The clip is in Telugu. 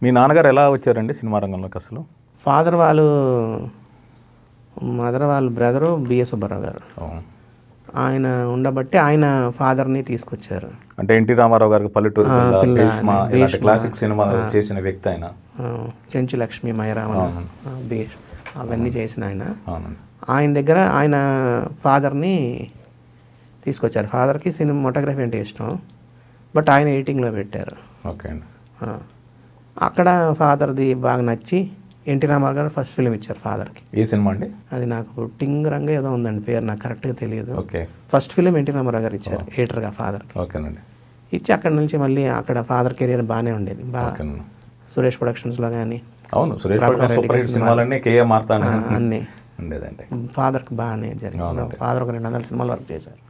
మీ నాన్నగారు ఎలా వచ్చారండి సినిమా రంగంలోకి అసలు? మదర్ వాళ్ళ బ్రదరు బిఎస్ సుబ్బారావు గారు. ఆయన ఉండబట్టి ఆయన ఫాదర్ని తీసుకొచ్చారు. అంటే ఎన్టీ రామారావు గారికి పల్లెటూరు భీష్మ ఇలాంటి క్లాసిక్ సినిమా చేసిన వ్యక్తి ఆయన. చెంచు లక్ష్మి మైరామ అవన్నీ చేసిన ఆయన దగ్గర ఆయన ఫాదర్ని తీసుకొచ్చారు. ఫాదర్కి సినిమాటోగ్రఫీ అంటే ఇష్టం, బట్ ఆయన ఎడిటింగ్లో పెట్టారు. ఓకే అండి. అక్కడ ఫాదర్ది బాగా నచ్చి ఎన్టీ రామారావు గారు ఫస్ట్ ఫిలిం ఇచ్చారు ఫాదర్కి. ఏ సినిమా అండి అది? నాకు టింగ్ రంగ ఏదో ఉందండి పేరు, నాకు కరెక్ట్గా తెలియదు. Okay. First film NT Ramarao గారు ఇచ్చారు ఎడిటర్గా ఫాదర్కి. ఓకేనండి. ఇచ్చి అక్కడ నుంచి మళ్ళీ అక్కడ ఫాదర్ కెరీర్ బాగానే ఉండేది. బాగా సురేష్ ప్రొడక్షన్స్లో కానీ, అవును సురేష్ సినిమాలన్నీ కేఏ మార్తాండ అన్నీ ఉండేదండి. ఫాదర్కి బాగానే జరిగింది. ఫాదర్ ఒక 200 సినిమాలు వర్క్ చేశారు.